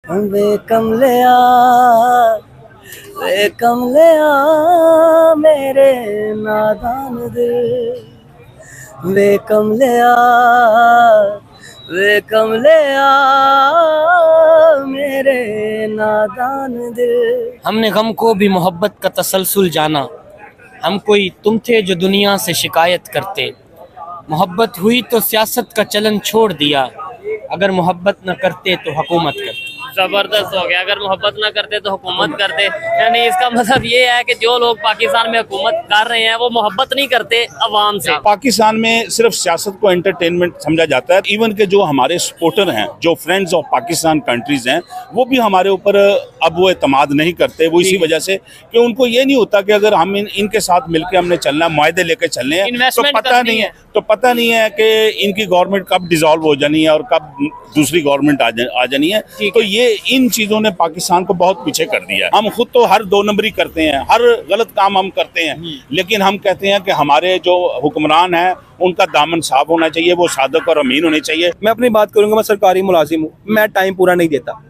वे कमलिया वे कमलिया मेरे नादान दिल वे कमलिया वे कमलिया मेरे नादान दिल। हमने गम को भी मोहब्बत का तसलसल जाना, हम कोई तुम थे जो दुनिया से शिकायत करते। मोहब्बत हुई तो सियासत का चलन छोड़ दिया, अगर मोहब्बत न करते तो हुकूमत करते। जबरदस्त हो गया, अगर मोहब्बत ना करते तो हुकूमत करते। यानी इसका मतलब ये है कि जो लोग पाकिस्तान में हुकूमत कर रहे हैं वो मोहब्बत नहीं करते अवाम से। पाकिस्तान में सिर्फ सियासत को एंटरटेनमेंट समझा जाता है। इवन के जो हमारे सपोर्टर हैं, जो फ्रेंड्स ऑफ पाकिस्तान कंट्रीज हैं, वो भी हमारे ऊपर अब वो एतमाद नहीं करते। वो इसी वजह से कि उनको ये नहीं होता कि अगर हम इनके साथ मिलकर हमने चलना, मुआहदे लेके चलने हैं, तो पता नहीं है कि इनकी गवर्नमेंट कब डिसॉल्व हो जानी है और कब दूसरी गवर्नमेंट आ जानी है। तो ये इन चीजों ने पाकिस्तान को बहुत पीछे कर दिया है। हम खुद तो हर दो नंबरी करते हैं, हर गलत काम हम करते हैं, लेकिन हम कहते हैं कि हमारे जो हुक्मरान हैं उनका दामन साफ होना चाहिए, वो सादक और अमीन होने चाहिए। मैं अपनी बात करूंगा, मैं सरकारी मुलाजिम हूँ, मैं टाइम पूरा नहीं देता।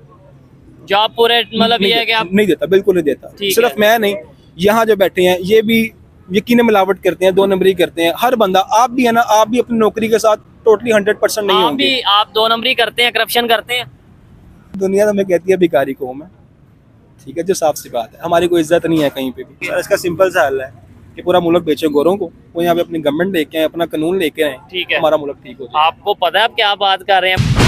जॉब पूरे मतलब ये है कि आप नहीं देता, बिल्कुल नहीं देता। सिर्फ मैं नहीं, यहाँ जो बैठे हैं ये भी यकीन मिलावट करते हैं, दो नंबरी करते हैं। हर बंदा, आप भी है ना, आप भी अपनी नौकरी के साथ टोटली 100% नहीं होंगे। आप दो नंबरी करते हैं, करप्शन करते हैं। दुनिया तो हमें कहती है भिखारी को मैं, ठीक है, जो साफ सी बात है। हमारी कोई इज्जत नहीं है कहीं पे भी। इसका सिंपल सा हल है कि पूरा मुल्क बेचे गोरों को, वो यहाँ पे अपनी गवर्नमेंट लेके आए, अपना कानून लेके आए, ठीक है, हमारा मुल्क ठीक हो जाए। आपको पता है आप क्या बात कर रहे हैं।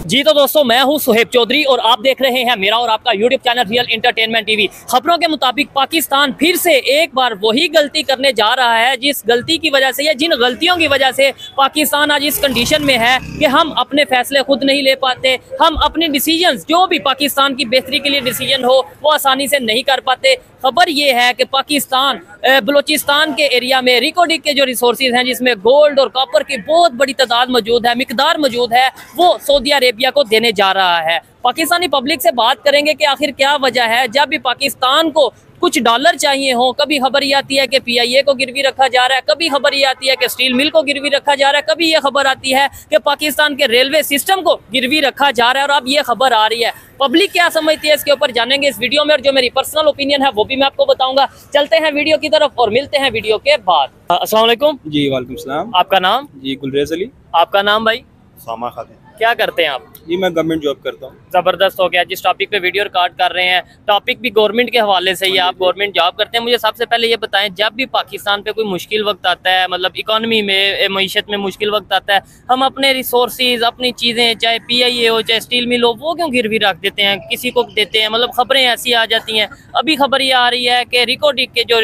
जी तो दोस्तों, मैं हूं सुहेब चौधरी और आप देख रहे हैं मेरा और आपका YouTube channel real entertainment TV. खबरों के मुताबिक पाकिस्तान फिर से एक बार वही गलती करने जा रहा है जिस गलती की वजह से या जिन गलतियों की वजह से पाकिस्तान आज इस कंडीशन में है कि हम अपने फैसले खुद नहीं ले पाते। हम अपने डिसीजंस, जो भी पाकिस्तान की बेहतरी के लिए डिसीजन हो, वो आसानी से नहीं कर पाते। खबर ये है कि पाकिस्तान बलूचिस्तान के एरिया में रिकोडिक के जो रिसोर्सेज हैं, जिसमें गोल्ड और कॉपर की बहुत बड़ी तादाद मौजूद है, मिकदार मौजूद है, वो सऊदी अरेबिया को देने जा रहा है। पाकिस्तानी पब्लिक से बात करेंगे कि आखिर क्या वजह है। जब भी पाकिस्तान को कुछ डॉलर चाहिए हो, कभी खबर ये आती है कि PIA को गिरवी रखा जा रहा है, कभी खबर ये आती है कि स्टील मिल को गिरवी रखा जा रहा है, कभी ये खबर आती है कि पाकिस्तान के रेलवे सिस्टम को गिरवी रखा जा रहा है, और अब ये खबर आ रही है। पब्लिक क्या समझती है इसके ऊपर जानेंगे इस वीडियो में, और जो मेरी पर्सनल ओपिनियन है वो भी मैं आपको बताऊंगा। चलते हैं वीडियो की तरफ और मिलते हैं वीडियो के बाद। अस्सलाम वालेकुम। जी वालेकुम सलाम। आपका नाम? जी गुलरेज अली। आपका नाम भाई? सामा खादिम। क्या करते हैं आप? जी मैं गवर्नमेंट जॉब करता हूँ। जबरदस्त हो गया। जिस टॉपिक पे वीडियो रिकॉर्ड कर रहे हैं, टॉपिक भी गवर्नमेंट के हवाले से ही, आप गवर्नमेंट जॉब करते हैं। मुझे सबसे पहले ये बताएं, जब भी पाकिस्तान पे कोई मुश्किल वक्त आता है, मतलब इकोनॉमी में, मईशत में मुश्किल वक्त आता है, हम अपने रिसोर्सेज, अपनी चीज़ें, चाहे PIA हो चाहे स्टील मिल हो, वो क्यों गिरवी रख देते हैं, किसी को देते हैं? मतलब खबरें ऐसी आ जाती हैं। अभी खबर ये आ रही है कि रिकोडिक के जो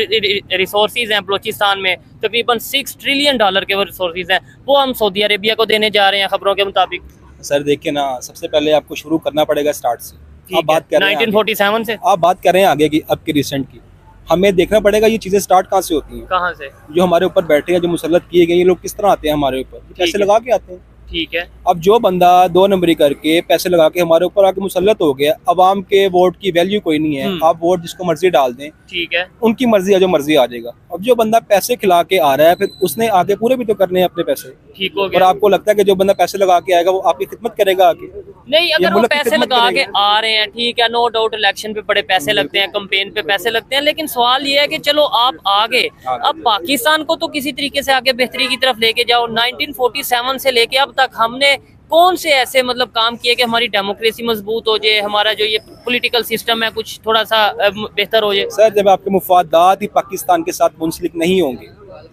रिसोर्सेज हैं बलूचिस्तान में, तकरीबन $6 ट्रिलियन के वो रिसोर्सेज हैं, वो हम सऊदी अरेबिया को देने जा रहे हैं खबरों के मुताबिक। सर देखिए ना, सबसे पहले आपको शुरू करना पड़ेगा स्टार्ट से। आप बात कर रहे हैं 1947 से, आप बात कर रहे हैं आगे की, अब की रिसेंट की। हमें देखना पड़ेगा ये चीजें स्टार्ट कहाँ से होती हैं, कहाँ से। जो हमारे ऊपर बैठे हैं, जो मुसल्लत किए गए, ये लोग किस तरह आते हैं हमारे ऊपर, पैसे लगा के आते हैं। ठीक है। अब जो बंदा दो नंबरी करके पैसे लगा के हमारे ऊपर आके मुसल्लत हो गया, अवाम के वोट की वैल्यू कोई नहीं है। आप वोट जिसको मर्जी डाल दें, ठीक है, उनकी मर्जी है, जो मर्जी आ जाएगा। अब जो बंदा पैसे खिला के आ रहा है, फिर उसने आगे पूरे भी तो करने हैं अपने पैसे। ठीक हो और गया। आपको लगता है कि जो बंदा पैसे लगा के आएगा वो आपकी खिदमत करेगा आगे? नहीं, अगर वो पैसे लगा के आ रहे हैं, ठीक है, नो डाउट इलेक्शन पे बड़े पैसे लगते हैं, कैंपेन पे पैसे लगते हैं, लेकिन सवाल ये है कि चलो आप आगे, अब पाकिस्तान को तो किसी तरीके से आगे बेहतरी की तरफ लेके जाओ। 1947 से लेके अब तक हमने कौन से ऐसे मतलब काम किए कि हमारी डेमोक्रेसी मजबूत हो जाए, हमारा जो ये पॉलिटिकल सिस्टम है कुछ थोड़ा सा बेहतर हो जाए? सर, जब आपके मुफादात ही पाकिस्तान के साथ मुंसलिक नहीं होंगे,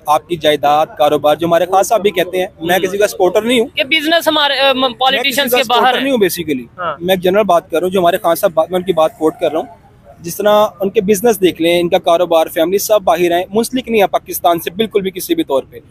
आपकी जायदाद, कारोबार, जो हमारे खान साहब भी कहते हैं, मैं किसी का सपोर्टर नहीं हूँ, बिजनेस हमारे पॉलिटिशियंस के बाहर नहीं हूँ बेसिकली। मैं एक जनरल बात कर रहा हूँ, जो हमारे खान साहब, मैं उनकी बात कोट कर रहा हूँ। जिस तरह उनके बिजनेस देख लें, इनका कारोबार, फैमिली सब बाहर है, मुंसलिक नहीं है पाकिस्तान से बिल्कुल भी किसी भी तौर पे,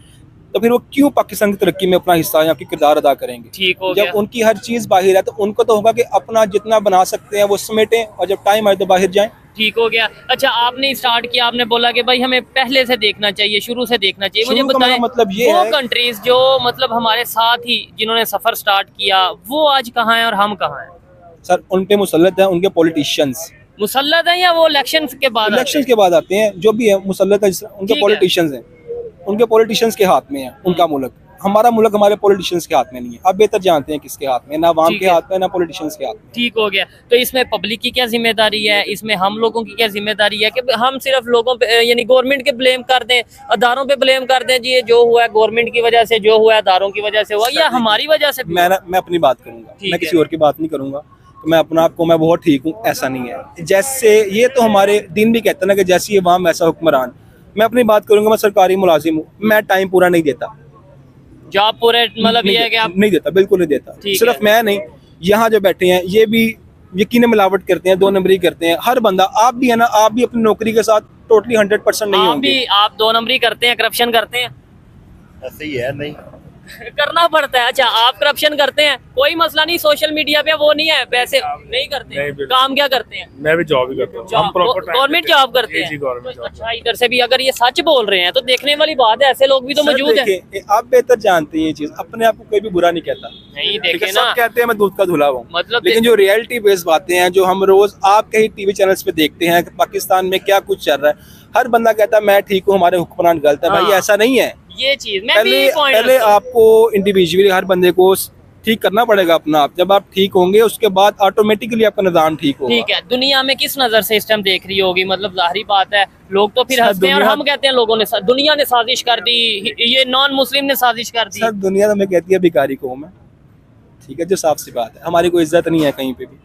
तो फिर वो क्यों पाकिस्तान की तरक्की में अपना हिस्सा या किरदार अदा करेंगे? ठीक हो जब गया। उनकी हर चीज बाहर है तो उनको तो होगा कि अपना जितना बना सकते हैं वो समेटें, और जब टाइम आए तो बाहर जाएं। ठीक हो गया। अच्छा, आपने स्टार्ट किया, आपने बोला कि भाई हमें पहले से देखना चाहिए, शुरू से देखना चाहिए। मुझे बताएं, मतलब ये वो है, कंट्रीज जो मतलब हमारे साथ ही जिन्होंने सफर स्टार्ट किया, वो आज कहाँ हैं और हम कहाँ हैं? सर उन पे मुसल्लत है उनके पॉलिटिशियंस। मुसल्लत है या वो इलेक्शन के बाद? इलेक्शन के बाद आते हैं, जो भी है मुसल्लत है, उनके पॉलिटिशियंस हैं, उनके पॉलिटिशियंस के हाथ में है उनका मुल्क। हमारा मुल्क हमारे पॉलिटिशियंस के हाथ में नहीं है, आप बेहतर जानते हैं किसके हाथ में, ना अवाम ठीक के है। हाथ में ना पॉलिटिशियंस के हाथ में। ठीक हो गया। तो इसमें पब्लिक की क्या जिम्मेदारी है, इसमें हम लोगों की क्या जिम्मेदारी है कि हम सिर्फ लोगों पे यानी गवर्नमेंट के ब्लेम कर दें, अदारों पे ब्लेम कर दें, जी ये जो हुआ है गवर्नमेंट की वजह से, जो हुआ है अदारों की वजह से हुआ, या हमारी वजह से भी हुआ? मैं अपनी बात करूंगा, ठीक मैं है। किसी और की बात नहीं करूंगा। तो मैं अपना आपको मैं बहुत ठीक हूँ, ऐसा नहीं है। जैसे ये तो हमारे दिन भी कहते हैं ना कि जैसी अवाम वैसा हुक्मरान। मैं अपनी बात करूंगा, मैं सरकारी मुलाजिम हूँ, मैं टाइम पूरा नहीं देता, जॉब पूरे मतलब ये है कि आप नहीं देता, बिल्कुल नहीं देता। ठीक सिर्फ है। मैं नहीं, यहाँ जो बैठे हैं ये भी यकीन मिलावट करते हैं, 2 नंबरी करते हैं, हर बंदा। आप भी है ना, आप भी अपनी नौकरी के साथ टोटली 100% नहीं आप होंगे। भी, आप 2 नंबरी करते हैं, करप्शन करते हैं? ऐसे ही है नहीं। करना पड़ता है। अच्छा, आप करप्शन करते हैं, कोई मसला नहीं, सोशल मीडिया पे वो नहीं है, पैसे नहीं करते नहीं, बिल्कुल। काम क्या करते हैं? मैं भी जॉब ही करता हूँ। हम proper time गवर्नमेंट देते हैं। जॉब करते जी, हैं? जी, government तो job अच्छा, इधर से भी अगर ये सच बोल रहे हैं तो देखने वाली बात है, ऐसे लोग भी तो सर, मौजूद है। देखिए, आप बेहतर जानते हैं ये चीज, अपने आप को कोई भी बुरा नहीं कहता। नहीं ठीक है, देखे सब ना, कहते हैं मैं दूध का धुला हूँ, मतलब लेकिन जो रियलिटी बेस्ड बातें हैं, जो हम रोज आप कहीं टीवी चैनल्स पे देखते हैं कि पाकिस्तान में क्या कुछ चल रहा है, हर बंदा कहता है मैं ठीक हूँ, हमारे हुक्मरान गलत है। भाई हाँ। ऐसा नहीं है। ये चीज मैं भी पॉइंट पहले आपको इंडिविजुअली हर बंदे को ठीक करना पड़ेगा अपना आप। जब आप ठीक होंगे उसके बाद ऑटोमेटिकली आपका निजाम ठीक होगा। ठीक है। दुनिया में किस नजर से इस टाइम देख रही होगी? मतलब जाहिर बात है, लोग तो फिर सर, हंसते हैं और दुनिया- हम कहते हैं लोगों ने दुनिया ने साजिश कर दी, ये नॉन मुस्लिम ने साजिश कर दी। सर, दुनिया तो मैं कहती है भिखारी कौम है, ठीक है, जो साफ सी बात है, हमारी कोई इज्जत नहीं है कहीं पे भी।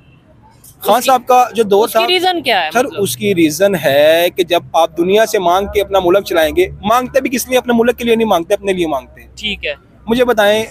खान साहब का जो दौर था, उसकी रीजन क्या है? सर मतलब? उसकी रीजन है कि जब आप दुनिया से मांग के अपना मुल्क चलाएंगे, मांगते भी किस लिए? अपने मुल्क के लिए नहीं मांगते, अपने लिए मांगते हैं। ठीक है। मुझे बताएं,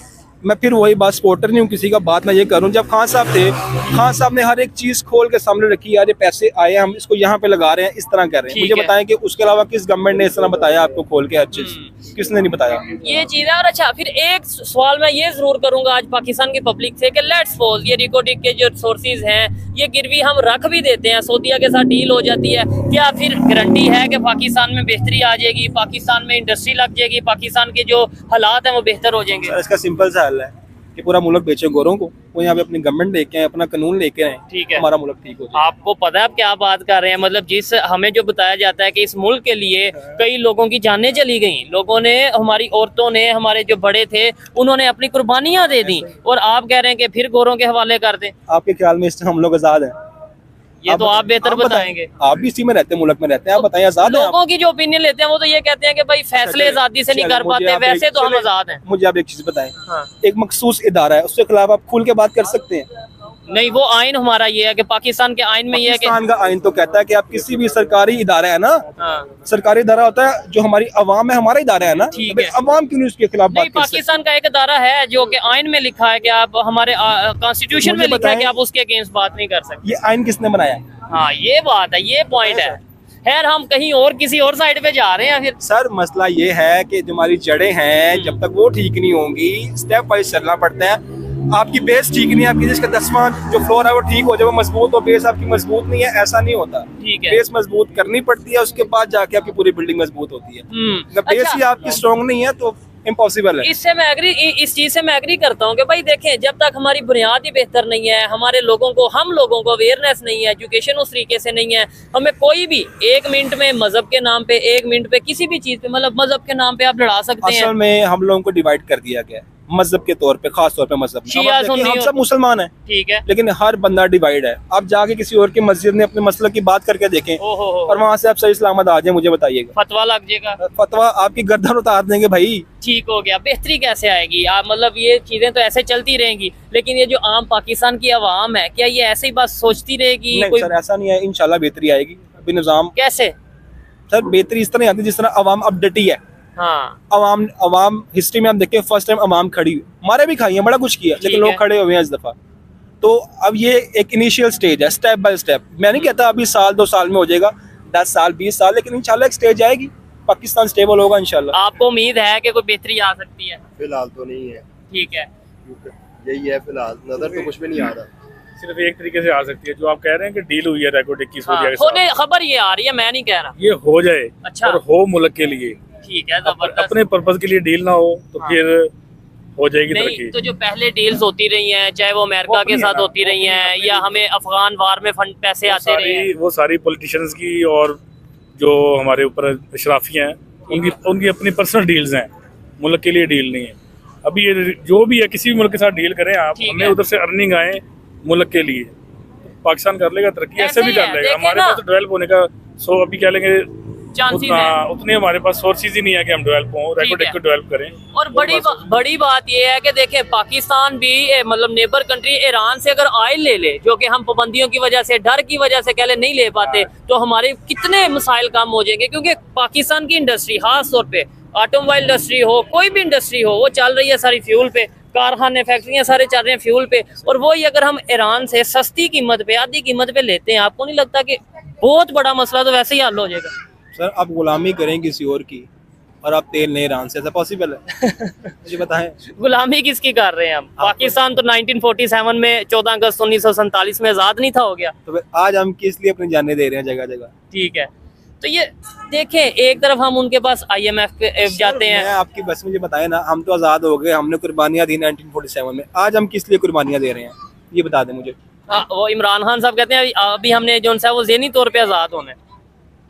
मैं फिर वही बात, सपोर्टर नहीं हूँ किसी का, बात मैं ये करूँ, जब खान साहब थे, खान साहब ने हर एक चीज खोल के सामने रखी, यार ये पैसे आए, हम इसको यहाँ पे लगा रहे हैं, इस तरह कर रहे हैं। ठीक मुझे है। बताएं कि उसके अलावा किस गवर्नमेंट ने इस तरह बताया आपको खोल के हर चीज? किसने नहीं बताया? ये चीज है। और अच्छा, फिर एक सवाल मैं ये जरूर करूंगा आज पाकिस्तान की पब्लिक से कि लेट्स सपोज ये रिकॉर्डिंग के जो सोर्सेज हैं, ये गिरवी हम रख भी देते हैं, सऊदीया के साथ डील हो जाती है, क्या फिर गारंटी है कि पाकिस्तान में बेहतरी आ जाएगी, पाकिस्तान में इंडस्ट्री लग जाएगी, पाकिस्तान के जो हालात हैं वो बेहतर हो जाएंगे? सर, इसका सिंपल सा हल है कि पूरा मुल्क बेचे गोरों को, वो यहाँ पे अपनी गवर्नमेंट लेके आए, अपना कानून लेके आए, ठीक है। हमारा मुल्क ठीक हो जाए। आपको पता है आप क्या बात कर रहे हैं? मतलब जिस हमें जो बताया जाता है कि इस मुल्क के लिए कई लोगों की जानें चली गई, लोगों ने, हमारी औरतों ने, हमारे जो बड़े थे उन्होंने अपनी कुर्बानियां दे दी, और आप कह रहे हैं कि फिर गोरों के हवाले कर दें। आपके ख्याल में इस टाइम हम लोग आजाद हैं? ये तो आप बेहतर बताएंगे। आप भी इसी में रहते हैं, मुल्क में रहते हैं, आप बताएं आजाद हैं आप? लोगों की जो ओपिनियन लेते हैं वो तो ये कहते हैं कि भाई फैसले आजादी से नहीं कर पाते, वैसे तो हम आजाद हैं। मुझे आप एक चीज बताएं, हाँ। एक मखसूस इदारा है, उसके खिलाफ आप खुल के बात कर सकते हैं? नहीं, वो आइन हमारा ये है कि पाकिस्तान के आइन में ये है कि पाकिस्तान का आइन तो कहता है कि आप किसी भी सरकारी इदारा है ना, हाँ, सरकारी इदारा होता है जो हमारी अवाम है, हमारा इदारा है ना, ठीक तो भाई है। अवाम क्यों नहीं उसके खिलाफ नहीं, बात कर सकते? पाकिस्तान का एक अदारा है जो कि आइन में लिखा है कि आप हमारे कॉन्स्टिट्यूशन में मुझे लिखा है कि बताएं- आप उसके अगेंस्ट बात नहीं कर सकते। ये आइन किसने बनाया? हाँ, ये बात है, ये पॉइंट है। खैर, हम कहीं और किसी और साइड पे जा रहे हैं फिर। सर, मसला ये है कि जो हमारी जड़ें हैं, जब तक वो ठीक नहीं होंगी, स्टेप वाइज चलना पड़ता है। आपकी बेस ठीक नहीं है, आपकी जिसका 10वां जो फ्लोर है वो ठीक हो जाए, वो मजबूत हो, बेस आपकी मजबूत नहीं है, ऐसा नहीं होता। ठीक है। बेस मजबूत करनी पड़ती है, उसके बाद जाके आपकी पूरी बिल्डिंग मजबूत होती है। अगर बेस अच्छा। ही आपकी स्ट्रॉन्ग नहीं है तो इम्पॉसिबल है। इससे मैं एग्री, इस चीज से मैं एग्री करता हूँ कि भाई देखें, जब तक हमारी बुनियाद ही बेहतर नहीं है, हमारे लोगों को, हम लोगों को अवेयरनेस नहीं है, एजुकेशन उस तरीके से नहीं है, हमें कोई भी 1 मिनट में मजहब के नाम पे, 1 मिनट पे किसी भी चीज पे, मतलब मजहब के नाम पे आप लड़ा सकते हैं। असल में हम लोगों को डिवाइड कर दिया गया है मजहब के तौर पे, खास तौर पे मजहब में। शिया, अब आप देखिए, सुन्नी हम सब मुसलमान हैं, ठीक है। लेकिन हर बंदा डिवाइड है। आप जाके किसी और की मस्जिद में अपने मसले की बात करके देखें ओहो, और वहाँ से आप सही सलामत आ जाए, मुझे बताइएगा, फतवा लग जाएगा, फतवा आपकी गर्दन उतार देंगे भाई। ठीक हो गया। बेहतरी कैसे आएगी? आप मतलब ये चीजें तो ऐसे चलती रहेंगी, लेकिन ये जो आम पाकिस्तान की आवाम है, क्या ये ऐसे ही बस सोचती रहेगी? नहीं कोई सर, ऐसा नहीं है, इंशाल्लाह बेहतरी आएगी। अभी निजाम, कैसे? सर बेहतरी इस तरह आती है जिस तरह अवाम अब डटी है। हाँ, अवाम हिस्ट्री में हम देखें, फर्स्ट टाइम अवाम खड़ी हुई, मारे भी खाई है, बड़ा कुछ किया, ठीक लेकिन है। लोग खड़े हुए हैं इस दफा। तो अब ये एक इनिशियल स्टेज है, स्टेप बाय स्टेप। मैं नहीं कहता अभी साल 2 साल में हो जाएगा, 10 साल 20 साल, लेकिन इंशाल्लाह एक स्टेज आएगी, पाकिस्तान स्टेबल होगा इंशाल्लाह। आपको उम्मीद है कि कोई बेहतरी आ सकती है? फिलहाल तो नहीं है, ठीक है। यही है फिलहाल, नजर तो कुछ भी नहीं आ रहा। सिर्फ एक तरीके से आ सकती है, जो आप कह रहे हैं कि डील हुई है रेकॉर्ड की हाँ, सऊदीया के होने साथ, खबर ये आ रही है, मैं नहीं कह रहा। ये हो जाए अच्छा। और हो मुल्क के लिए, ठीक है, जबरदस्त। अपने पर्पज के लिए डील ना हो तो हाँ। फिर हो जाएगी नहीं तरक्की। तो जो पहले डील्स होती रही हैं, चाहे वो अमेरिका वो के अपनी साथ है ना, होती रही हैं, या हमें अफगान वार में फंड पैसे आते रहे हैं, वो सारी पॉलिटिशियंस की और जो हमारे ऊपर अशराफी हैं, उनकी अपनी पर्सनल डील्स हैं, मुल्क के लिए डील नहीं है। अभी ये जो भी है किसी भी मुल्क के साथ डील करें आप, ठीक हमें है। उधर से अर्निंग आए मुल्क के लिए, पाकिस्तान कर लेगा तरक्की, ऐसे भी ही है, कर लेगा। देखिए हमारे ना। पास तो डेवलप होने का अभी क्या लेंगे चांसेस हैं। उतने हमारे पास सोर्सेज ही नहीं है कि हम डेवलप हों, रेकोडेक को डेवलप करें। और बड़ी बात ये है कि देखें पाकिस्तान भी मतलब नेबर कंट्री ईरान से अगर ऑयल ले ले, जो कि हम पाबंदियों की वजह से, डर की वजह से कह ले नहीं ले पाते, तो हमारे कितने मसाइल कम हो जाएंगे। क्योंकि पाकिस्तान की इंडस्ट्री खास तौर पे ऑटोमोबाइल इंडस्ट्री हो, कोई भी इंडस्ट्री हो, वो चल रही है सारी फ्यूल पे, कारखाने फैक्ट्रियां सारे चल रहे हैं फ्यूल पे। और वही अगर हम ईरान से सस्ती कीमत पे, आधी कीमत पे लेते हैं, आपको नहीं लगता कि बहुत बड़ा मसला तो वैसे ही हल हो जाएगा? सर आप गुलामी करें किसी और की और आप तेल नहीं ईरान से, ऐसा पॉसिबल है? मुझे बताएं। गुलामी किसकी कर रहे हैं हम? पाकिस्तान तो 1947 में 14 अगस्त 1947 में आजाद नहीं था हो गया। तो फिर आज हम किस लिए अपनी जानें दे रहे हैं जगह जगह? ठीक है, तो ये देखें, एक तरफ हम उनके पास IMF पे जाते हैं। मैं आपकी बस मुझे बताएं ना, हम तो आज़ाद हो गए, हमने कुर्बानियाँ दी 1947 में, आज हम किस लिए कुर्बानियाँ दे रहे हैं ये बता दें मुझे। वो इमरान खान साहब कहते हैं अभी हमने जो है वो ज़हनी तौर पे आज़ाद होने,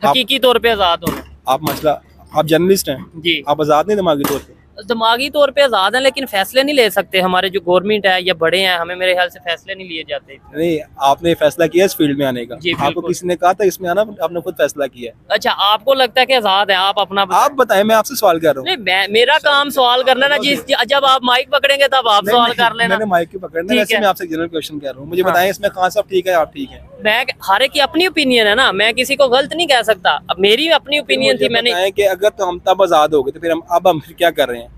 हकीकी तौर पे आज़ाद होने। आप मसला, आप जर्नलिस्ट हैं जी, आप आज़ाद नहीं दिमागी तौर पे? दिमागी तौर पे आज़ाद हैं, लेकिन फैसले नहीं ले सकते। हमारे जो गवर्नमेंट है या बड़े हैं, हमें मेरे ख्याल से फैसले नहीं लिए जाते। नहीं, आपने फैसला किया इस फील्ड में आने का, जी, आपको बिल्कुल। किसी ने कहा था इसमें आना, आपने खुद फैसला किया है। अच्छा, आपको लगता है कि आज़ाद है? आप अपना आप बताएं, मैं आपसे सवाल कर रहा हूँ। नहीं, मेरा काम सवाल करना ना। जिस जब आप माइक पकड़ेंगे तब आप सवाल कर लेना। मैंने माइक क्यों पकड़ना है, ठीक वैसे है। मैं आपसे जनरल क्वेश्चन कर रहा हूँ। मुझे हाँ। बताएं इसमें खान साहब ठीक है, आप ठीक है? मैं हर एक की अपनी ओपिनियन है ना, मैं किसी को गलत नहीं कह सकता। अब मेरी अपनी ओपिनियन थी, मैंने बताएं कि अगर तो हम तब आज़ाद हो गए तो फिर हम फिर क्या कर रहे हैं?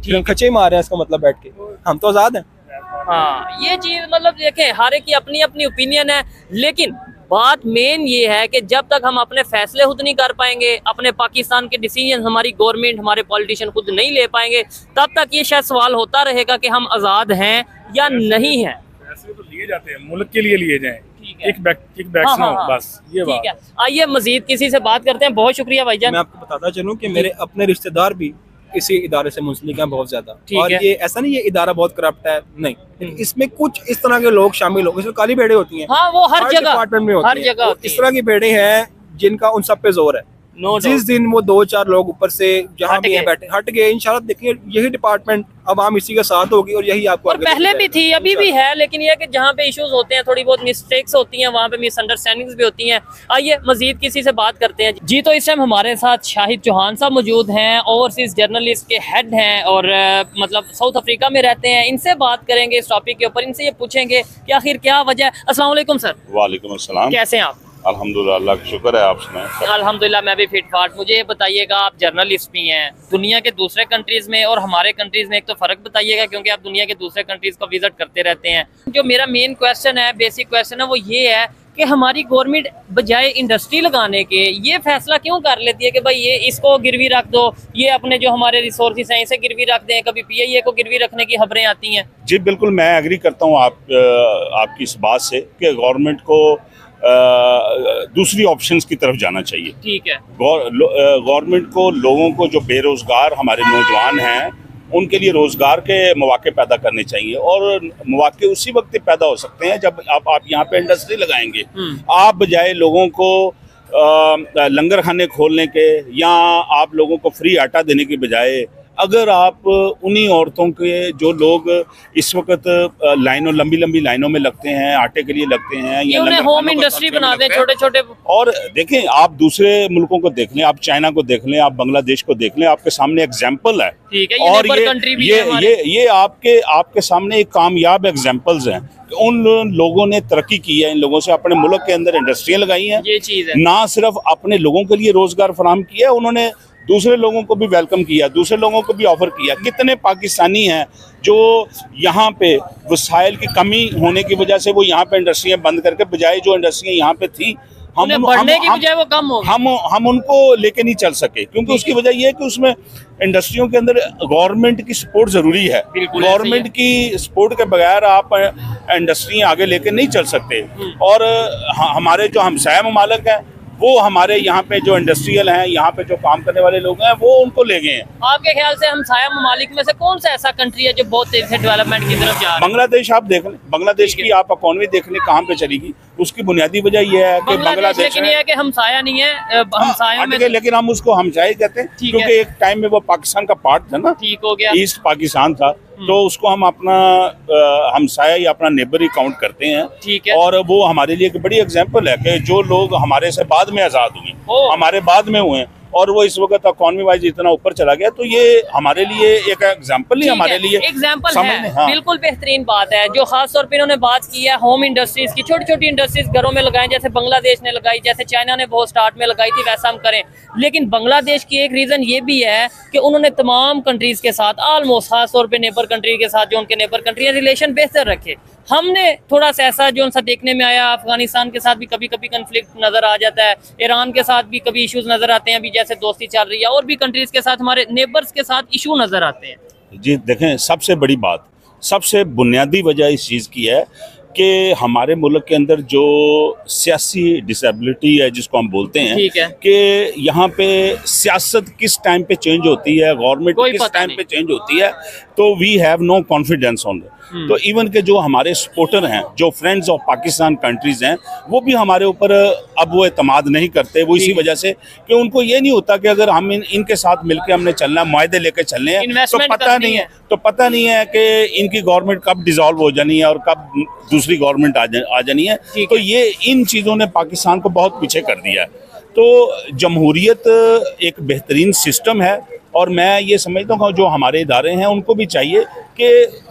फिर हम खच्चे मार रहे हैं, इसका मतलब बैठ के हम तो आज़ाद हैं। हाँ, ये चीज मतलब देखें, हर एक की अपनी अपनी ओपिनियन है। लेकिन बात मेन ये है कि जब तक हम अपने फैसले खुद नहीं कर पाएंगे, अपने पाकिस्तान के डिसीजन हमारी गवर्नमेंट, हमारे पॉलिटिशियन खुद नहीं ले पाएंगे, तब तक ये शायद सवाल होता रहेगा कि हम आज़ाद हैं या नहीं हैं। फैसले तो लिए जाते हैं, मुल्क के लिए लिए जाएं, ठीक है। किकबैक्स ना हो, बस ये ठीक बात। है, आइए मजीद किसी से बात करते हैं। बहुत शुक्रिया भाईजान। मैं आपको बताता चलूं कि मेरे अपने रिश्तेदार भी इसी इदारे से मुंसलिक हैं बहुत ज्यादा। ठीक और है। ये ऐसा नहीं, ये इदारा बहुत करप्ट है, नहीं, इसमें कुछ इस तरह के लोग शामिल हो, इसमें काली भेड़े होती हैं। हाँ, वो हर जगह, डिपार्टमेंट में होती हर हैं। जगह और होती इस तरह की भेड़े हैं जिनका उन सब पे जोर है। नो जिस दिन वो 2-4 लोग ऊपर से जहाँ हट भी हैं गए। बैठे हट गए, इंशाल्लाह देखिए यही डिपार्टमेंट अब आम इसी के साथ होगी और यही आपको और आगे पहले लेके भी जाएगा। थी, अभी भी है। लेकिन यह कि जहाँ पे इश्यूज होते हैं, थोड़ी बहुत मिस्टेक्स होती हैं, वहाँ पे मिसअंडरस्टैंडिंग्स भी होती हैं। आइए मजीद किसी से बात करते हैं। जी, तो इस टाइम हमारे साथ शाहिद चौहान साहब मौजूद हैं, ओवरसीज जर्नलिस्ट के हेड हैं और मतलब साउथ अफ्रीका में रहते हैं। इनसे बात करेंगे इस टॉपिक के ऊपर, इनसे ये पूछेंगे कि आखिर क्या वजह है। अस्सलाम वालेकुम सर। वालेकुम अस्सलाम। कैसे हैं आप? अल्हम्दुलिल्लाह, अल्लाह का शुक्र है। आप सुनाएं। अल्हम्दुलिल्लाह, मैं भी फिट फाट। मुझे ये बताइएगा, आप जर्नलिस्ट भी हैं, दुनिया के दूसरे कंट्रीज में और हमारे कंट्रीज में एक तो फ़र्क बताइएगा, क्योंकि आप दुनिया के दूसरे कंट्रीज को विजिट करते रहते हैं। जो मेरा मेन क्वेश्चन है, बेसिक क्वेश्चन है, वो ये है कि हमारी गवर्नमेंट बजाय इंडस्ट्री लगाने के ये फैसला क्यों कर लेती है कि भाई ये इसको गिरवी रख दो, ये अपने जो हमारे रिसोर्सेज हैं इसे गिरवी रख दें। कभी PIA को गिरवी रखने की खबरें आती हैं। जी बिल्कुल, मैं एग्री करता हूँ आपकी इस बात से कि गवर्नमेंट को दूसरी ऑप्शंस की तरफ जाना चाहिए। ठीक है। गवर्नमेंट को लोगों को, जो बेरोजगार हमारे नौजवान हैं, उनके लिए रोजगार के मौके पैदा करने चाहिए। और मौके उसी वक्त पैदा हो सकते हैं जब आप यहाँ पे इंडस्ट्री लगाएंगे। आप बजाय लोगों को लंगर खाने खोलने के या आप लोगों को फ्री आटा देने के बजाय, अगर आप उन्हीं औरतों के जो लोग इस वक्त लंबी लंबी लाइनों में लगते हैं, आटे के लिए लगते हैं, या उन्हें होम इंडस्ट्री बना दें, छोटे छोटे। और देखें, आप दूसरे मुल्कों को देख लें, आप चाइना को देख लें, आप बांग्लादेश को देख लें, आपके सामने एग्जाम्पल है। ठीक है, और ये आपके सामने एक कामयाब एग्जाम्पल्स हैं। उन लोगों ने तरक्की की है, इन लोगों से अपने मुल्क के अंदर इंडस्ट्रियां लगाई हैं। ये चीज है, ना सिर्फ अपने लोगों के लिए रोजगार फराहम किया, उन्होंने दूसरे लोगों को भी वेलकम किया, दूसरे लोगों को भी ऑफर किया। कितने पाकिस्तानी हैं जो यहाँ पे वसाइल की कमी होने की वजह से वो यहाँ पे इंडस्ट्रियां बंद करके, बजाय जो इंडस्ट्रियां यहाँ पे थी, बढ़ने की बजाय वो कम हो गई। हम उनको लेके नहीं चल सके, क्योंकि उसकी वजह यह है कि उसमें इंडस्ट्रियों के अंदर गवर्नमेंट की सपोर्ट जरूरी है। गवर्नमेंट की सपोर्ट के बगैर आप इंडस्ट्री आगे लेके नहीं चल सकते। और हमारे जो हमसाया ममालिक हैं, वो हमारे यहाँ पे जो इंडस्ट्रियल हैं, यहाँ पे जो काम करने वाले लोग हैं, वो उनको ले गए हैं। आपके ख्याल से हमसाया ममालिक में से कौन सा ऐसा कंट्री है जो बहुत तेजी से डेवलपमेंट की तरफ जा रहा है? बांग्लादेश आप देख लें, बांग्लादेश की आप इकॉनमी देख लें कहाँ पे चलेगी। उसकी बुनियादी वजह यह है कि बांग्लादेश लेकिन ये है कि हमसाया नहीं है, हमसायों में लेकिन हम उसको हमसाया कहते हैं, क्योंकि एक टाइम में वो पाकिस्तान का पार्ट था ना, ठीक हो गया, ईस्ट पाकिस्तान था, तो उसको हम अपना हमसाया या अपना नेबर ही काउंट करते हैं। ठीक है। और वो हमारे लिए एक बड़ी एग्जांपल है कि जो लोग हमारे से बाद में आज़ाद हुए, हमारे बाद में हुए और वो इस वक्त इकॉनमी वाइज इतना ऊपर चला गया, तो ये हमारे लिए एक एग्जांपल ही हमारे लिए एग्जांपल है। हाँ। बिल्कुल बेहतरीन बात है जो खास तौर पे इन्होंने बात की है होम इंडस्ट्रीज की, छोटी छोटी इंडस्ट्रीज घरों में लगाएं, जैसे बांग्लादेश ने लगाई, जैसे चाइना ने बहुत स्टार्ट में लगाई थी, वैसा हम करें। लेकिन बांग्लादेश की एक रीजन ये भी है कि उन्होंने तमाम कंट्रीज के साथ ऑलमोस्ट खास तौर पे नेबर कंट्री के साथ जो उनके नेबर कंट्री है रिलेशन बेहतर रखे। हमने थोड़ा सा ऐसा जो उनसा देखने में आया, अफगानिस्तान के साथ भी कभी कभी कंफ्लिक्ट नजर आ जाता है, ईरान के साथ भी कभी इश्यूज नजर आते हैं, अभी जैसे दोस्ती चल रही है, और भी कंट्रीज के साथ हमारे नेबर्स के साथ इशू नजर आते हैं। जी देखें, सबसे बड़ी बात, सबसे बुनियादी वजह इस चीज़ की है कि हमारे मुल्क के अंदर जो सियासी डिसेबिलिटी है जिसको हम बोलते हैं, ठीक है, कि यहाँ पे सियासत किस टाइम पे चेंज होती है, गवर्नमेंट किस टाइम पे चेंज होती है, तो we have no confidence on that. तो इवन के जो हमारे सपोर्टर हैं, जो फ्रेंड्स ऑफ पाकिस्तान कंट्रीज हैं, वो भी हमारे ऊपर अब वो एतमाद नहीं करते। वो इसी वजह से कि उनको ये नहीं होता कि अगर हम इनके साथ मिलकर हमने चलना है, मुआहदे लेके चलने हैं, तो पता नहीं है कि इनकी गवर्नमेंट कब डिसॉल्व हो जानी है और कब दूसरी गवर्नमेंट आ जानी है। तो ये इन चीज़ों ने पाकिस्तान को बहुत पीछे कर दिया है। तो जमहूरियत एक बेहतरीन सिस्टम है और मैं ये समझता हूँ जो हमारे इदारे हैं उनको भी चाहिए कि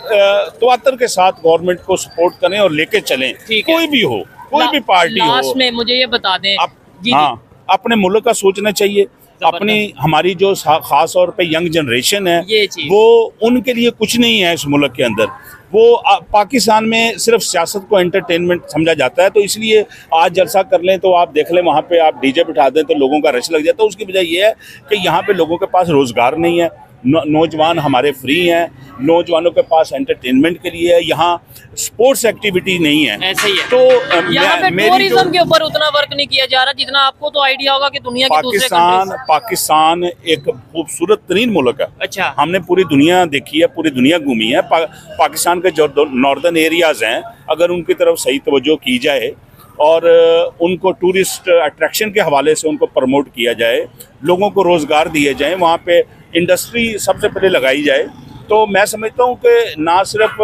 तवातर के साथ गवर्नमेंट को सपोर्ट करें और लेके चलें, कोई भी हो, कोई भी पार्टी हो। लास्ट में मुझे ये बता दें, हाँ, अपने मुल्क का सोचना चाहिए, अपनी हमारी जो खास तौर पे यंग जनरेशन है, वो उनके लिए कुछ नहीं है इस मुल्क के अंदर। वो पाकिस्तान में सिर्फ सियासत को एंटरटेनमेंट समझा जाता है, तो इसलिए आज जलसा कर लें तो आप देख लें, वहाँ पे आप डीजे बिठा दें तो लोगों का रश लग जाता है। उसकी वजह यह है कि यहाँ पे लोगों के पास रोज़गार नहीं है, नौजवान हमारे फ्री हैं, नौजवानों के पास एंटरटेनमेंट के लिए यहाँ स्पोर्ट्स एक्टिविटी नहीं है। ऐसे ही है। तो यहाँ पे टूरिज्म के ऊपर उतना वर्क नहीं किया जा रहा जितना आपको तो आइडिया होगा कि दुनिया के दूसरे पाकिस्तान एक खूबसूरत तरीन मुल्क है। अच्छा, हमने पूरी दुनिया देखी है, पूरी दुनिया घूमी है। पाकिस्तान के जो नॉर्दर्न एरियाज हैं, अगर उनकी तरफ सही तवज्जो की जाए और उनको टूरिस्ट अट्रैक्शन के हवाले से उनको प्रमोट किया जाए, लोगों को रोज़गार दिए जाए, वहाँ पे इंडस्ट्री सबसे पहले लगाई जाए, तो मैं समझता हूँ कि ना सिर्फ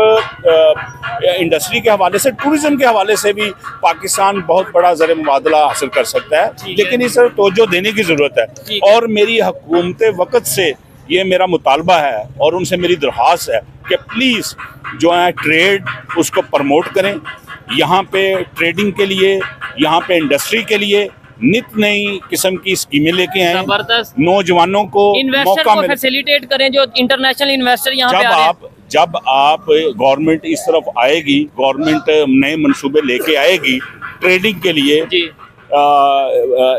इंडस्ट्री के हवाले से, टूरिज़्म के हवाले से भी पाकिस्तान बहुत बड़ा ज़र मुबादला हासिल कर सकता है। लेकिन इस तरफ तवज्जो देने की ज़रूरत है। और मेरी हुकूमत वक्त से ये मेरा मुतालबा है और उनसे मेरी दरख्वास्त है कि प्लीज़ जो है ट्रेड उसको प्रमोट करें। यहाँ पे ट्रेडिंग के लिए, यहाँ पे इंडस्ट्री के लिए नित नई किस्म की स्कीमें लेके आए, जबरदस्त, नौजवानों को मौका मिले, फैसिलिटेट करें जो इंटरनेशनल इन्वेस्टर यहाँ पे आ रहे हैं। जब आप गवर्नमेंट इस तरफ आएगी, गवर्नमेंट नए मंसूबे लेके आएगी ट्रेडिंग के लिए,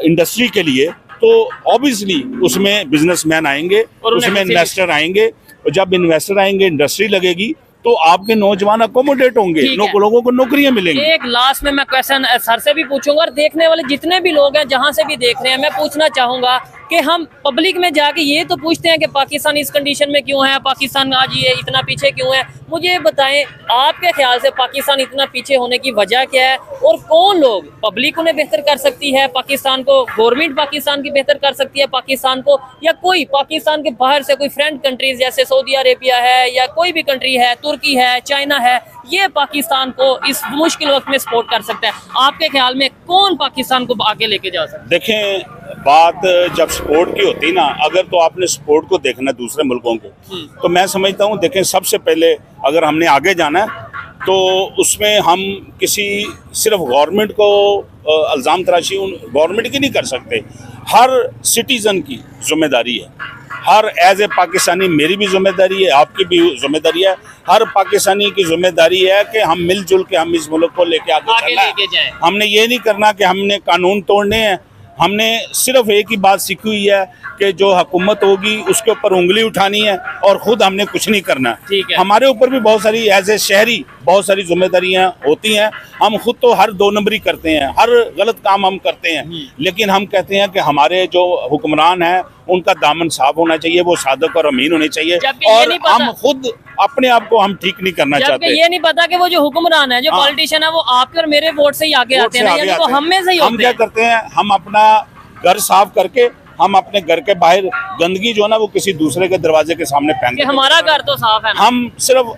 इंडस्ट्री के लिए, तो ऑब्वियसली उसमें बिजनेसमैन आएंगे, उसमें इन्वेस्टर आएंगे, और जब इन्वेस्टर आएंगे, इंडस्ट्री लगेगी, तो आपके नौजवान अकोमोडेट होंगे, लोगों को नौकरियां मिलेंगी। एक लास्ट में मैं क्वेश्चन सर से भी पूछूंगा और देखने वाले जितने भी लोग हैं जहां से भी देख रहे हैं, मैं पूछना चाहूंगा कि हम पब्लिक में जाके ये तो पूछते हैं कि पाकिस्तान इस कंडीशन में क्यों है, पाकिस्तान आज ये इतना पीछे क्यों है। मुझे बताएं आपके ख्याल से पाकिस्तान इतना पीछे होने की वजह क्या है और कौन लोग, पब्लिक उन्हें बेहतर कर सकती है पाकिस्तान को, गवर्नमेंट पाकिस्तान की बेहतर कर सकती है पाकिस्तान को, या कोई पाकिस्तान के बाहर से कोई फ्रेंड कंट्रीज जैसे सऊदी अरेबिया है या कोई भी कंट्री है, तुर्की है, चाइना है, ये पाकिस्तान को इस मुश्किल वक्त में सपोर्ट कर सकता है। आपके ख्याल में कौन पाकिस्तान को आगे लेके जा सकता है? देखें, बात जब सपोर्ट की होती ना, अगर तो आपने सपोर्ट को देखना दूसरे मुल्कों को, तो मैं समझता हूँ, देखें, सबसे पहले अगर हमने आगे जाना है तो उसमें हम किसी सिर्फ गवर्नमेंट को इल्ज़ाम तराशी गवर्नमेंट की नहीं कर सकते। हर सिटीज़न की जिम्मेदारी है, हर एज ए पाकिस्तानी मेरी भी जिम्मेदारी है, आपकी भी जिम्मेदारी है, हर पाकिस्तानी की जिम्मेदारी है कि हम मिलजुल के हम इस मुल्क को लेके आगे चलना है। हमने ये नहीं करना कि हमने कानून तोड़ने हैं। हमने सिर्फ एक ही बात सीखी हुई है कि जो हुकूमत होगी उसके ऊपर उंगली उठानी है और खुद हमने कुछ नहीं करना। हमारे ऊपर भी बहुत सारी एज ए शहरी बहुत सारी जिम्मेदारियां होती हैं। हम खुद तो हर 2 नंबरी करते हैं, हर गलत काम हम करते हैं, लेकिन हम कहते हैं कि हमारे जो हुक्मरान हैं उनका दामन साफ होना चाहिए, वो सादक और अमीन होने चाहिए, और हम खुद अपने आप को हम ठीक नहीं करना चाहते। ये नहीं पता कि वो जो हुक्मरान है, जो पॉलिटिशियन है, वो आपके और मेरे वोट से ही आगे आते हैं, यानी वो हम में से ही होते हैं। हम क्या करते हैं, हम अपना घर साफ करके हम अपने घर के बाहर गंदगी जो है ना वो किसी दूसरे के दरवाजे के सामने फेंक देते हैं। हमारा घर तो साफ है ना। हम सिर्फ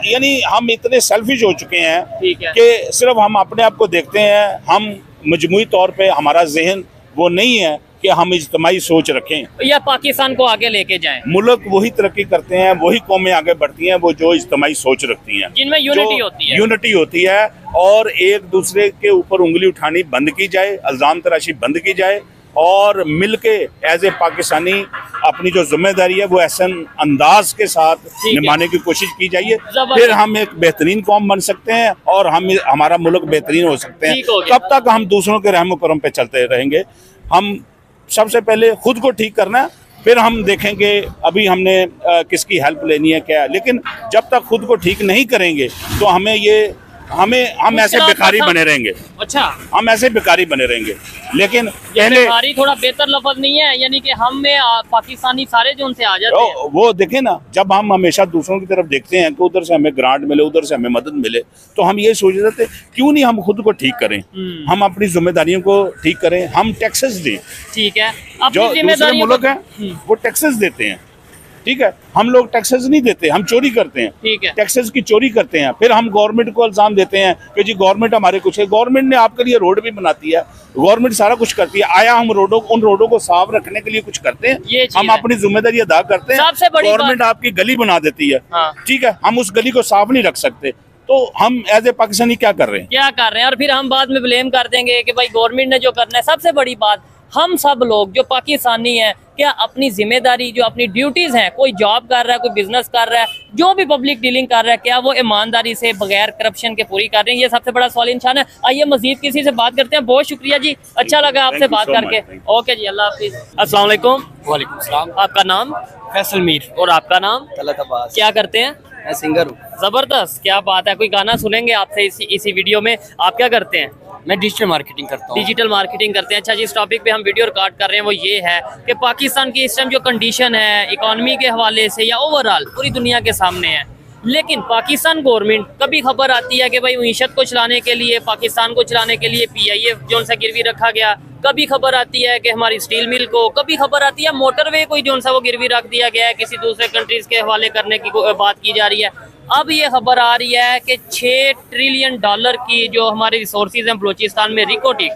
यानी हम इतने सेल्फिश हो चुके हैं ठीक है कि सिर्फ हम अपने आप को देखते हैं। हम मजमूई तौर पे हमारा जहन वो नहीं है कि हम इज्तिमाई सोच रखें या पाकिस्तान को आगे लेके जाएं। मुल्क वही तरक्की करते हैं, वही कौमें आगे बढ़ती हैं वो जो इज्तिमाई सोच रखती हैं, जिनमें यूनिटी होती है। यूनिटी होती है, और एक दूसरे के ऊपर उंगली उठानी बंद की जाए, इल्जाम तराशी बंद की जाए, और मिलके एज ए पाकिस्तानी अपनी जो जिम्मेदारी है वो ऐसा अंदाज के साथ निभाने की कोशिश की जाइए। फिर हम एक बेहतरीन कौम बन सकते हैं और हमारा मुल्क बेहतरीन हो सकते हैं। कब तक हम दूसरों के रहम करम पे चलते रहेंगे? हम सबसे पहले खुद को ठीक करना है, फिर हम देखेंगे अभी हमने किसकी हेल्प लेनी है क्या। लेकिन जब तक खुद को ठीक नहीं करेंगे तो हम ऐसे बेकारी बने रहेंगे। अच्छा, हम ऐसे बेकारी बने रहेंगे। लेकिन पहले बेकारी थोड़ा बेहतर लफ्ज नहीं है, यानी कि हम में पाकिस्तानी सारे जो उनसे आ जाते हैं। वो देखें ना, जब हम हमेशा दूसरों की तरफ देखते हैं कि उधर से हमें ग्रांट मिले, उधर से हमें मदद मिले, तो हम ये सोच रहे थे क्यों नहीं हम खुद को ठीक करें, हम अपनी जिम्मेदारियों को ठीक करें, हम टैक्सेस दें। ठीक है, जो दूसरे मुल्क हैं वो टैक्सेस देते हैं, ठीक है, हम लोग टैक्सेस नहीं देते, हम चोरी करते हैं। ठीक है, टैक्सेस की चोरी करते हैं। फिर हम गवर्नमेंट को इल्जाम देते हैं कि जी गवर्नमेंट हमारे कुछ है। गवर्नमेंट ने आपके लिए रोड भी बनाती है, गवर्नमेंट सारा कुछ करती है। आया हम उन रोडों को साफ रखने के लिए कुछ करते हैं? हम अपनी जिम्मेदारी अदा करते हैं। गवर्नमेंट आपकी गली बना देती है, ठीक है, हम उस गली को साफ नहीं रख सकते, तो हम एज ए पाकिस्तानी क्या कर रहे हैं? और फिर हम बाद में ब्लेम कर देंगे कि भाई गवर्नमेंट ने जो करना है। सबसे बड़ी बात, हम सब लोग जो पाकिस्तानी हैं, क्या अपनी जिम्मेदारी, जो अपनी ड्यूटीज हैं, कोई जॉब कर रहा है, कोई बिजनेस कर रहा है, जो भी पब्लिक डीलिंग कर रहा है, क्या वो ईमानदारी से बगैर करप्शन के पूरी कर रहे हैं? ये सबसे बड़ा सवाल इंसान है। आइए मजीद किसी से बात करते हैं। बहुत शुक्रिया जी, अच्छा लगा आपसे बात करके। ओके जी, अल्लाह हाफिज। अस्सलाम वालेकुम। वालेकुम सलाम। आपका नाम? फैसल मीर। और आपका नाम? तलत अब्बास। क्या करते हैं? मैं सिंगर हूँ। जबरदस्त, क्या बात है। कोई गाना सुनेंगे आपसे इसी वीडियो में? आप क्या करते हैं? मैं डिजिटल मार्केटिंग करता हूँ। डिजिटल मार्केटिंग करते हैं। अच्छा जी, इस टॉपिक पे हम वीडियो रिकॉर्ड कर रहे हैं वो ये है कि पाकिस्तान की इस टाइम जो कंडीशन है इकोनॉमी के हवाले से या ओवरऑल पूरी दुनिया के सामने है, लेकिन पाकिस्तान गवर्नमेंट कभी खबर आती है कि भाई मीशत को चलाने के लिए, पाकिस्तान को चलाने के लिए PIF जो सा गिरवी रखा गया, कभी खबर आती है कि हमारी स्टील मिल को, कभी खबर आती है मोटरवे कोई जो सा वो गिरवी रख दिया गया है, किसी दूसरे कंट्रीज के हवाले करने की बात की जा रही है। अब ये खबर आ रही है कि $6 ट्रिलियन की जो हमारे रिसोर्सेज हैं बलूचिस्तान में रिकोटिक,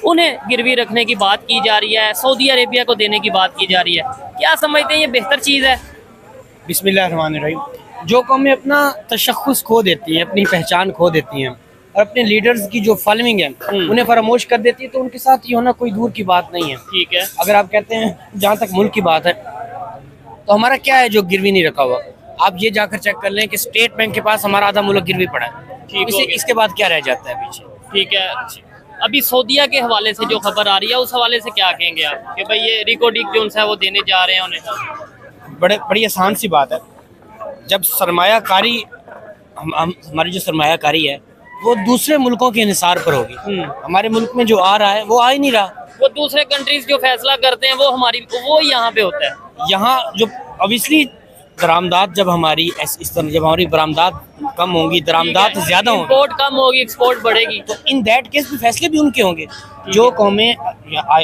उन्हें गिरवी रखने की बात की जा रही है, सऊदी अरेबिया को देने की बात की जा रही है। क्या समझते हैं ये बेहतर चीज़ है? बिस्मिल्लाहिर्रहमानिर्रहीम। जो कौमें अपना तशख़्ख़ुस खो देती हैं, अपनी पहचान खो देती हैं और अपने लीडर्स की जो फॉलोइंग है उन्हें फरामोश कर देती है, तो उनके साथ ये होना कोई दूर की बात नहीं है। ठीक है, अगर आप कहते हैं जहाँ तक मुल्क की बात है, तो हमारा क्या है जो गिरवी नहीं रखा हुआ? आप ये जाकर चेक कर लें कि स्टेट बैंक के पास हमारा आधा मुल्क गिरवी पड़ा है। इसके बाद क्या रह जाता है पीछे? ठीक है, अभी सऊदीया के हवाले से जो खबर आ रही है उस हवाले से क्या कहेंगे आप कि भाई ये रिकोटिक जो है वो देने जा रहे हैं उन्हें? बड़ी आसान सी बात है। जब सरमायाकारी हमारी जो सरमायाकारी है वो दूसरे मुल्कों के इंहिसार पर होगी, हमारे मुल्क में जो आ रहा है वो आ ही नहीं रहा। वो दूसरे कंट्रीज जो फैसला करते हैं वो यहाँ पे होता है। यहाँ जो ऑब्वियसली दरामदात जब हमारी जब हमारी बरामदात कम होंगी, दरामदात ज्यादा होंगी, इंपोर्ट कम होगी, एक्सपोर्ट बढ़ेगी, तो इन दैट केस भी फैसले भी उनके होंगे। जो कौमें,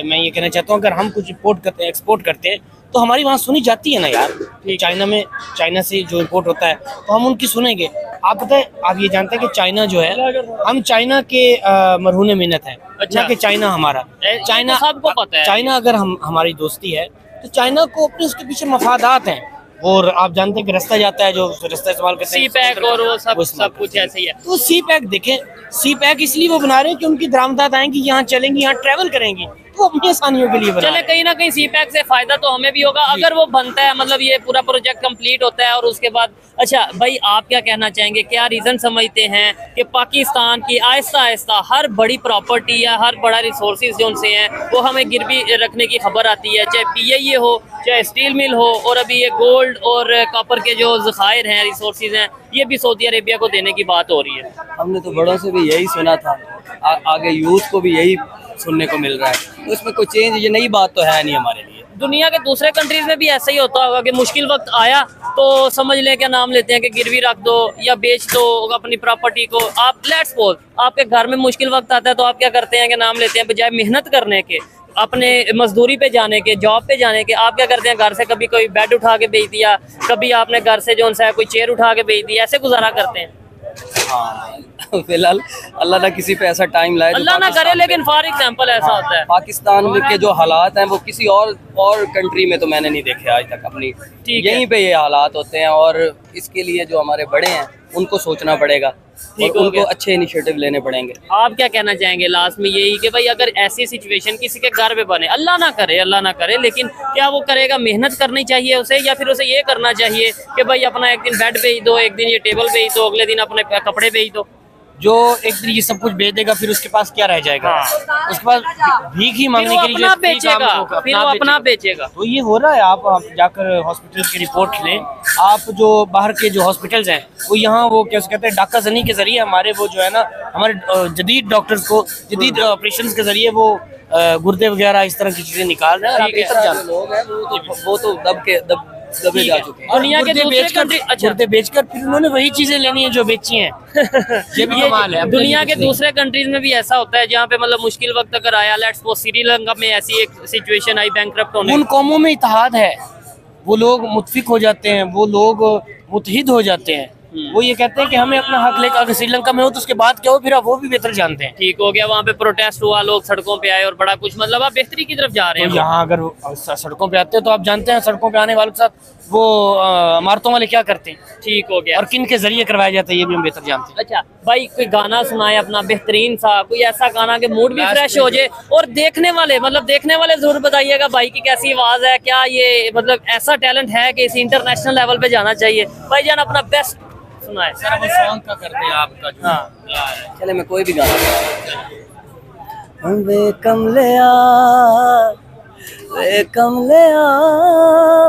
मैं ये कहना चाहता हूँ, अगर हम कुछ इंपोर्ट करते हैं, एक्सपोर्ट करते हैं, तो हमारी वहाँ सुनी जाती है ना यार। चाइना से जो इंपोर्ट होता है तो हम उनकी सुनेंगे। आप पता है, आप ये जानते हैं कि चाइना जो है, हम चाइना के मरहून मिन्नत है। अच्छा, कि चाइना हमारा, चाइना सबको पता है। चाइना अगर हमारी दोस्ती है तो चाइना को अपने उसके पीछे मफादात हैं। और आप जानते हैं कि रास्ता जाता है, जो रास्ता इस्तेमाल करते हैं, CPEC और वो सब कुछ ऐसे ही है। तो CPEC देखें, CPEC इसलिए वो बना रहे हैं कि उनकी दरामदात आएंगी, यहाँ चलेंगी, यहाँ ट्रैवल करेंगी, वो अपनी आसानियों के लिए बना चले रहे हैं। कहीं ना कहीं सी पैक से फायदा तो हमें भी होगा अगर वो बनता है, मतलब ये पूरा प्रोजेक्ट कंप्लीट होता है और उसके बाद। अच्छा भाई, आप क्या कहना चाहेंगे, क्या रीजन समझते हैं कि पाकिस्तान की आहिस्ता आहिस्ता हर बड़ी प्रॉपर्टी या हर बड़ा रिसोर्सेज जो उनसे हैं वो हमें गिरवी रखने की खबर आती है, चाहे पीआईए हो चाहे स्टील मिल हो, और अभी ये गोल्ड और कॉपर के जो ज़खायर हैं, रिसोर्सेज हैं, ये भी सऊदी अरेबिया को देने की बात हो रही है। हमने तो बड़ों से भी यही सुना था, आगे यूथ को भी यही सुनने को मिल रहा है, तो इसमें कोई चेंज, ये नई बात तो है नहीं हमारे लिए। दुनिया के दूसरे कंट्रीज में भी ऐसा ही होता होगा कि मुश्किल वक्त आया तो समझ लें, क्या नाम लेते हैं कि गिरवी रख दो या बेच दो अपनी प्रॉपर्टी को। आप लेट्स सपोज आपके घर में मुश्किल वक्त आता है तो आप क्या करते हैं कि नाम लेते हैं, बजाय मेहनत करने के, अपने मजदूरी पे जाने के, जॉब पे जाने के, आप क्या करते हैं, घर से कभी कोई बेड उठा के बेच दिया, कभी आपने घर से जो है कोई चेयर उठा के बेच दिया, ऐसे गुजारा करते हैं। हाँ फिलहाल अल्लाह ना किसी पे ऐसा टाइम लाए, अल्लाह ना करे, लेकिन फॉर एग्जाम्पल ऐसा होता है। पाकिस्तान में के जो हालात हैं वो किसी और कंट्री में तो मैंने नहीं देखे आज तक अपनी, यहीं पे ये हालात होते हैं, और इसके लिए जो हमारे बड़े हैं उनको सोचना पड़ेगा और उनको अच्छे इनिशिएटिव लेने पड़ेंगे। आप क्या कहना चाहेंगे लास्ट में, यही कि भाई अगर ऐसी सिचुएशन किसी के घर पे बने, अल्लाह ना करे, लेकिन क्या वो करेगा, मेहनत करनी चाहिए उसे, या फिर उसे ये करना चाहिए कि भाई अपना एक दिन बेड बेच दो, एक दिन ये टेबल बेच दो, अगले दिन अपने कपड़े बेच दो। जो एक दिन ये सब कुछ बेच देगा फिर उसके पास क्या रह जाएगा? उसके पास भीख ही मांगने के लिए अपना बेचेगा, फिर वो अपना बेचेगा। तो ये हो रहा है। आप जाकर हॉस्पिटल की रिपोर्ट लें, आप जो बाहर के जो हॉस्पिटल्स हैं वो यहाँ वो क्या कहते हैं डाका जनी के जरिए हमारे वो जो है ना हमारे जदीद डॉक्टर्स को जदीद ऑपरेशन के जरिए वो गुर्दे वगैरह इस तरह की चीजें निकाल रहे हैं। आप बेहतर जानते लोग हैं वो तो दबे जा चुके हैं। दुनिया के दूसरे कंट्री, अच्छा गुर्दे बेचकर फिर उन्होंने वही चीजें लेनी है जो बेची हैं। ये भी कमाल है। दुनिया के दूसरे कंट्रीज में भी ऐसा होता है जहाँ पे मतलब मुश्किल वक्त अगर आया, लेट्स सपोज श्रीलंका में ऐसी एक सिचुएशन आई बैंकरप्ट होने, उन कौमों में इत्तेहाद है, वो लोग मुत्फिक हो जाते हैं, वो लोग मुत्तहिद हो जाते हैं, वो ये कहते हैं कि हमें अपना हक लेकर, अगर श्रीलंका में हो तो उसके बाद क्या हो फिर वो भी बेहतर जानते हैं। ठीक हो गया, वहाँ पे प्रोटेस्ट हुआ, लोग सड़कों पे आए और बड़ा कुछ, मतलब आप बेहतरी की तरफ जा रहे हैं। तो यहाँ अगर सड़कों पे आते हैं तो आप जानते हैं सड़कों पे आने वालों के साथ वो इमारतों वाले क्या करते हैं। ठीक हो गया, और किन के जरिए करवाया जाता है ये भी हम बेहतर जानते हैं। अच्छा भाई, कोई गाना सुनाए अपना बेहतरीन सा, कोई ऐसा गाना कि मूड भी फ्रेश हो जाए, और देखने वाले जरूर बताइएगा भाई की कैसी आवाज है, क्या ये मतलब ऐसा टैलेंट है कि इसे इंटरनेशनल लेवल पे जाना चाहिए। भाई जान अपना बेस्ट सुनाए। सॉन्ग का करते हैं आपका। हाँ चले मैं कोई भी गाना वे कमलिया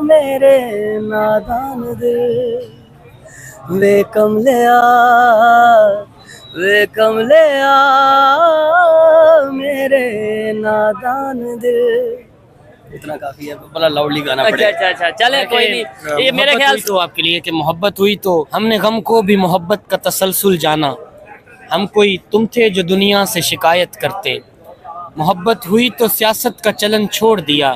मेरे नादान दिल, वे कमलिया मेरे नादान दिल। इतना काफी है, बड़ा लाउडली गाना पड़ेगा। अच्छा चले कोई नहीं, ये मेरे ख्याल तो आपके लिए कि मोहब्बत हुई तो हमने गम को भी मोहब्बत का तसलसल जाना, हम कोई तुम थे जो दुनिया से शिकायत करते, मोहब्बत हुई तो सियासत का चलन छोड़ दिया,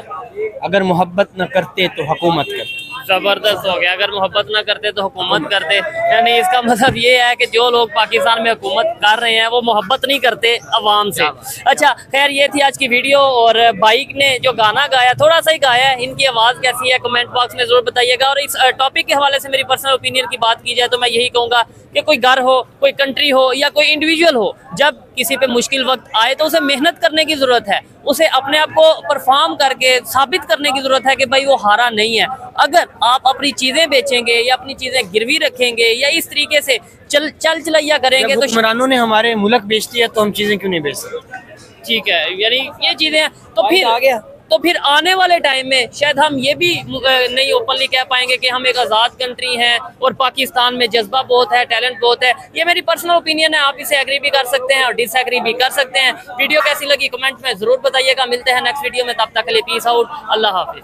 अगर मोहब्बत न करते तो हुकूमत करते। जबरदस्त हो गया, अगर मोहब्बत ना करते तो हुकूमत करते, यानी इसका मतलब ये है कि जो लोग पाकिस्तान में हुकूमत कर रहे हैं वो मोहब्बत नहीं करते अवाम से। अच्छा खैर, ये थी आज की वीडियो, और बाइक ने जो गाना गाया थोड़ा सा ही गाया है, इनकी आवाज़ कैसी है कमेंट बॉक्स में ज़रूर बताइएगा। और इस टॉपिक के हवाले से मेरी पर्सनल ओपिनियन की बात की जाए तो मैं यही कहूँगा कि कोई घर हो, कोई कंट्री हो या कोई इंडिविजुअल हो, जब किसी पे मुश्किल वक्त आए तो उसे मेहनत करने की ज़रूरत है, उसे अपने आप को परफॉर्म करके साबित करने की ज़रूरत है कि भाई वो हारा नहीं है। अगर आप अपनी चीज़ें बेचेंगे या अपनी चीज़ें गिरवी रखेंगे या इस तरीके से चलैया करेंगे तो हुक्मरानों ने हमारे मुल्क बेच दिया तो हम चीज़ें क्यों नहीं बेच सकते? ठीक है, यानी ये चीज़ें तो फिर आ गया। तो फिर आने वाले टाइम में शायद हम ये भी नहीं ओपनली कह पाएंगे कि हम एक आज़ाद कंट्री हैं और पाकिस्तान में जज्बा बहुत है, टैलेंट बहुत है। ये मेरी पर्सनल ओपिनियन है, आप इसे एग्री भी कर सकते हैं और डिसएग्री भी कर सकते हैं। वीडियो कैसी लगी कमेंट में ज़रूर बताइएगा। मिलते हैं नेक्स्ट वीडियो में, तब तक के लिए पीस आउट, अल्लाह हाफिज़।